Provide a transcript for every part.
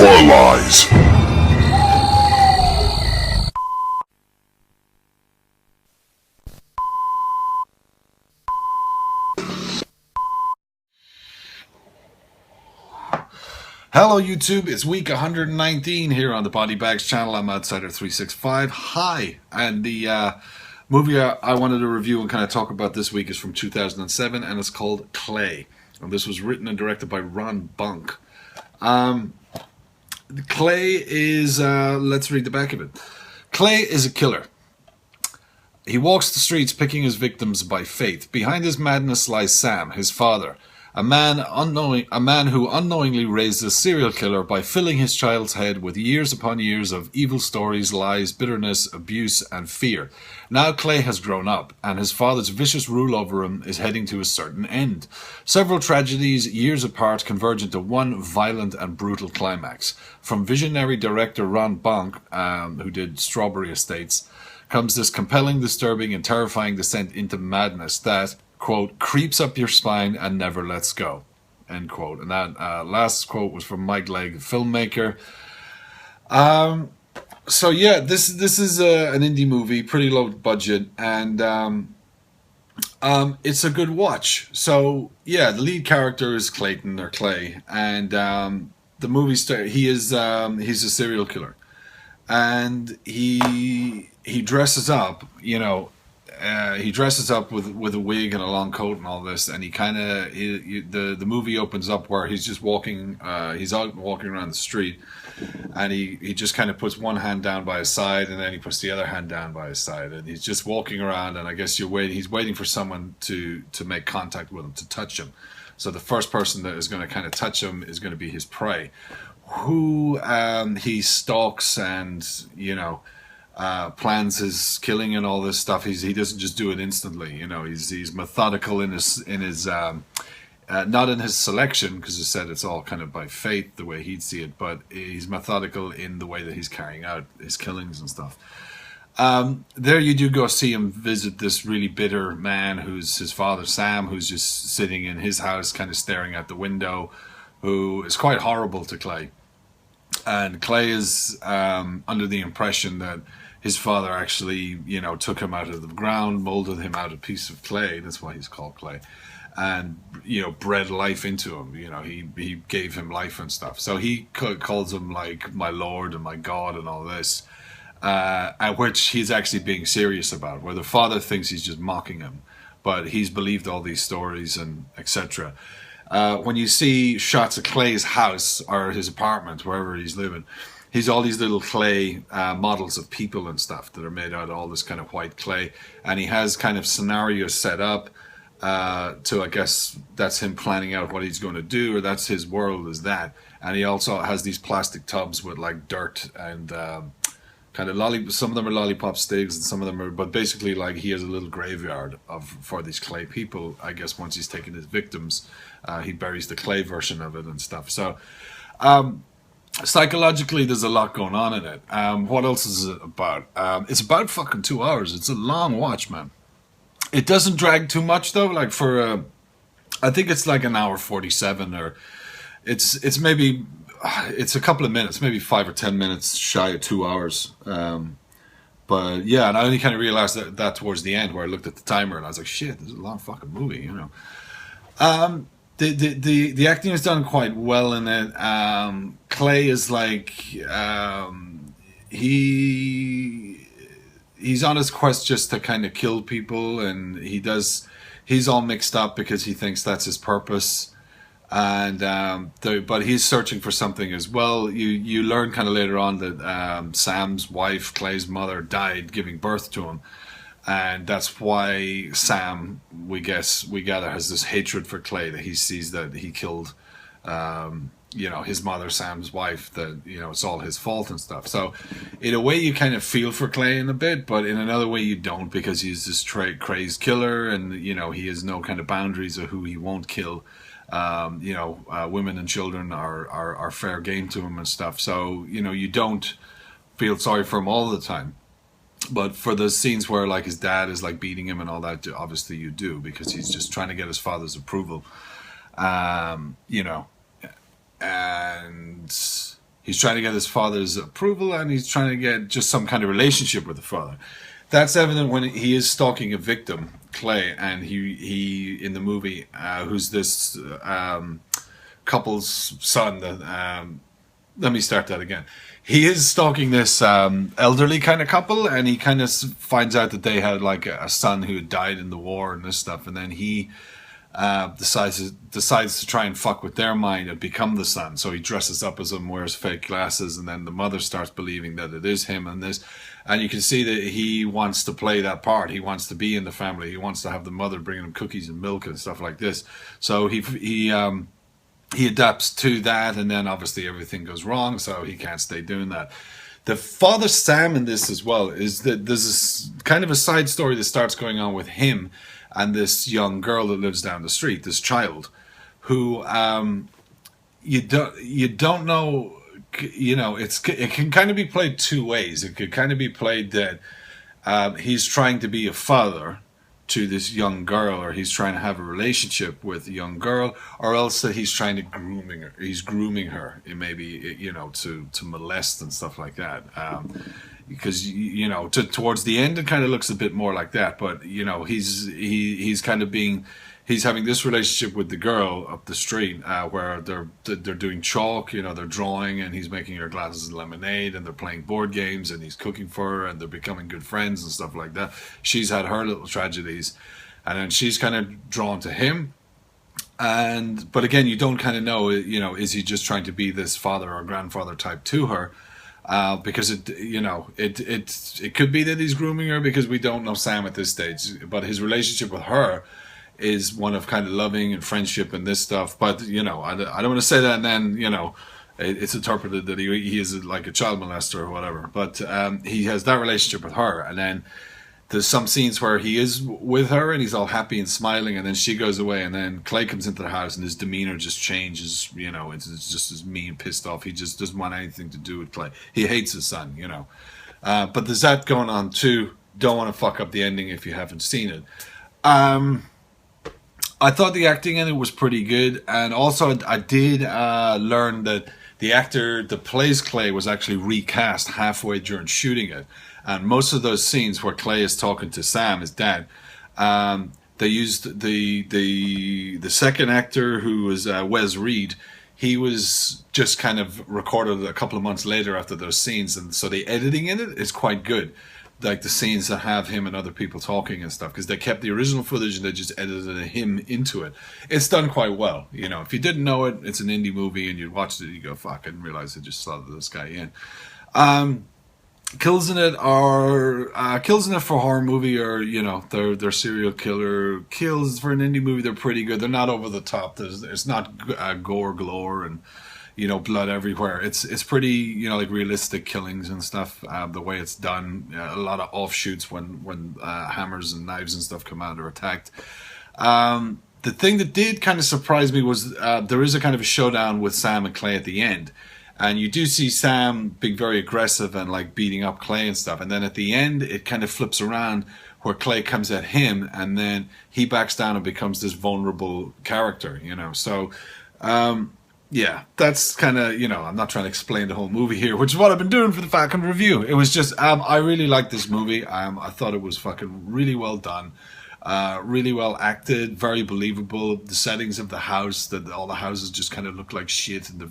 Four Lies. Hello YouTube, it's week 119 here on the Body Bags channel. I'm OUTSIDER365. Hi, and the movie I wanted to review and kind of talk about this week is from 2007, and it's called Clay. And this was written and directed by Ron Bunk. Clay is, let's read the back of it. Clay is a killer. He walks the streets picking his victims by faith. Behind his madness lies Sam, his father. A man who unknowingly raised a serial killer by filling his child's head with years upon years of evil stories, lies, bitterness, abuse, and fear. Now Clay has grown up, and his father's vicious rule over him is heading to a certain end. Several tragedies, years apart, converge into one violent and brutal climax. From visionary director Ron Bunk, who did Strawberry Estates, comes this compelling, disturbing, and terrifying descent into madness that, quote, creeps up your spine and never lets go, end quote. And that last quote was from Mike Legg, the filmmaker. So yeah, this is an indie movie, pretty low budget, and it's a good watch. So yeah, the lead character is Clayton, or Clay, and the movie star, he's a serial killer, and he dresses up, you know. He dresses up with a wig and a long coat and all this, and he kind of the movie opens up where he's just walking. He's out walking around the street, and he just kind of puts one hand down by his side, and then he puts the other hand down by his side, and he's just walking around. And I guess he's waiting for someone to make contact with him, to touch him. So the first person that is going to kind of touch him is going to be his prey, who he stalks and, you know, plans his killing and all this stuff. He doesn't just do it instantly, you know. He's methodical in his not in his selection, because he said it's all kind of by fate the way he'd see it, but he's methodical in the way that he's carrying out his killings and stuff. There you do go see him visit this really bitter man who's his father Sam, who's just sitting in his house kind of staring out the window, who is quite horrible to Clay. And Clay is under the impression that his father actually, you know, took him out of the ground, molded him out of a piece of clay. That's why he's called Clay. And, you know, bred life into him. You know, he gave him life and stuff. So he calls him, like, my Lord and my God and all this, at which he's actually being serious about, where the father thinks he's just mocking him. But he's believed all these stories and etc. When you see shots of Clay's house or his apartment, wherever he's living, he's all these little clay models of people and stuff that are made out of all this kind of white clay. And he has kind of scenarios set up to, I guess, that's him planning out what he's going to do, or that's his world is that. And he also has these plastic tubs with like dirt and kind of some of them are lollipop sticks and some of them are, but basically like he has a little graveyard for these clay people. I guess once he's taken his victims, he buries the clay version of it and stuff. So psychologically there's a lot going on in it. What else is it about? It's about fucking 2 hours. It's a long watch, man. It doesn't drag too much though. Like for I think it's like an hour 47, or it's maybe it's a couple of minutes, maybe 5 or 10 minutes shy of 2 hours. But yeah, and I only kind of realized that towards the end, where I looked at the timer and I was like, shit, this is a long fucking movie, you know. The acting is done quite well in it. Clay is like he's on his quest just to kind of kill people, and he's all mixed up because he thinks that's his purpose. And but he's searching for something as well. You learn kind of later on that Sam's wife, Clay's mother, died giving birth to him, and that's why Sam, we gather, has this hatred for Clay, that he sees that he killed you know, his mother, Sam's wife, that, you know, it's all his fault and stuff. So in a way you kind of feel for Clay in a bit, but in another way you don't, because he's this crazed killer, and, you know, he has no kind of boundaries of who he won't kill. You know, women and children are fair game to him and stuff. So, you know, you don't feel sorry for him all the time. But for the scenes where, like, his dad is, like, beating him and all that, obviously you do, because he's just trying to get his father's approval. You know, and He's trying to get his father's approval, and he's trying to get just some kind of relationship with the father. That's evident when he is stalking a victim, Clay, and he in the movie, who's this couple's son. That let me start that again. He is stalking this elderly kind of couple, and he kind of finds out that they had like a son who had died in the war and this stuff, and then he decides to try and fuck with their mind and become the son. So he dresses up as him, wears fake glasses, and then the mother starts believing that it is him and this. And you can see that he wants to play that part. He wants to be in the family. He wants to have the mother bringing him cookies and milk and stuff like this. So he adapts to that, and then obviously everything goes wrong, so he can't stay doing that. The father Sam in this as well is that there's this kind of a side story that starts going on with him and this young girl that lives down the street, this child, who you don't know, you know, it can kind of be played two ways. It could kind of be played that he's trying to be a father to this young girl, or he's trying to have a relationship with a young girl, or else that he's trying to grooming her. He's grooming her, maybe, you know, to molest and stuff like that. Because you know, towards the end, it kind of looks a bit more like that. But you know, he's kind of he's having this relationship with the girl up the street, where they're doing chalk, you know, they're drawing, and he's making her glasses of lemonade, and they're playing board games, and he's cooking for her, and they're becoming good friends and stuff like that. She's had her little tragedies, and then she's kind of drawn to him. But again, you don't kind of know, you know, is he just trying to be this father or grandfather type to her? Because it could be that he's grooming her, because we don't know Sam at this stage. But his relationship with her is one of kind of loving and friendship and this stuff. But you know, I don't want to say that, and then you know, it's interpreted that he is like a child molester or whatever. But he has that relationship with her, and then there's some scenes where he is with her and he's all happy and smiling, and then she goes away, and then Clay comes into the house and his demeanor just changes. You know, it's just as mean, pissed off. He just doesn't want anything to do with Clay. He hates his son, you know. But there's that going on too. Don't want to fuck up the ending if you haven't seen it. I thought the acting in it was pretty good, and also I did learn that the actor that plays Clay was actually recast halfway during shooting it. And most of those scenes where Clay is talking to Sam, his dad, they used the second actor, who was Wes Reed. He was just kind of recorded a couple of months later after those scenes, and so the editing in it is quite good. Like the scenes that have him and other people talking and stuff, because they kept the original footage and they just edited him into it. It's done quite well. You know, if you didn't know it, it's an indie movie, and you watched it, you go, "Fuck! I didn't realize I just saw this guy in." Kills in it for horror movie, or you know, they're serial killer kills for an indie movie. They're pretty good. They're not over the top. It's not gore galore and you know, blood everywhere. It's pretty, you know, like realistic killings and stuff. The way it's done, a lot of offshoots when hammers and knives and stuff come out or attacked. The thing that did kind of surprise me was there is a kind of a showdown with Sam and Clay at the end. And you do see Sam being very aggressive and like beating up Clay and stuff. And then at the end, it kind of flips around where Clay comes at him, and then he backs down and becomes this vulnerable character, you know. So, yeah, that's kind of, you know, I'm not trying to explain the whole movie here, which is what I've been doing for the fucking review. It was just, I really liked this movie. I thought it was fucking really well done. Really well acted, very believable. The settings of the house, that all the houses just kind of look like shit, and they're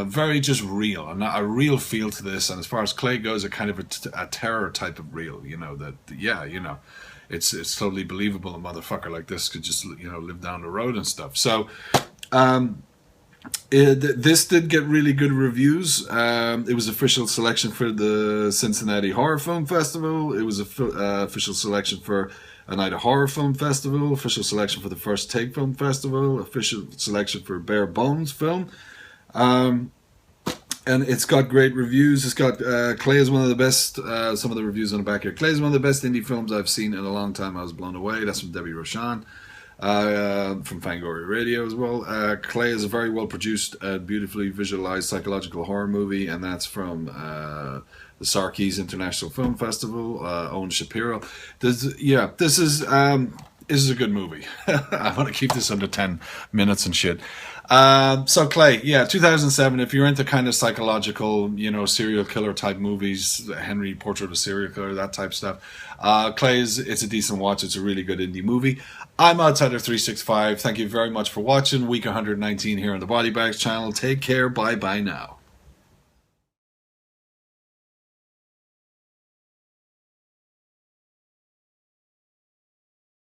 very just real, and a real feel to this. And as far as Clay goes, a kind of a terror type of real, you know, that, yeah, you know, it's totally believable a motherfucker like this could just, you know, live down the road and stuff. So, this did get really good reviews. It was official selection for the Cincinnati Horror Film Festival. It was official selection for a Night of Horror Film Festival. Official selection for the First Take Film Festival. Official selection for Bare Bones Film. And it's got great reviews. It's got Clay is one of the best. Some of the reviews on the back here. Clay is one of the best indie films I've seen in a long time. I was blown away. That's from Debbie Roshan. From Fangoria Radio as well. Clay is a very well produced, beautifully visualized psychological horror movie, and that's from the Sarkees International Film Festival. Owen Shapiro. This is This is a good movie. I want to keep this under 10 minutes and shit. So Clay, yeah, 2007. If you're into kind of psychological, serial killer type movies, Henry Portrait of a Serial Killer, that type stuff, Clay's it's a decent watch. It's a really good indie movie. I'm Outsider365. Thank you very much for watching week 119 here on the Body Bags channel. Take care. Bye bye now.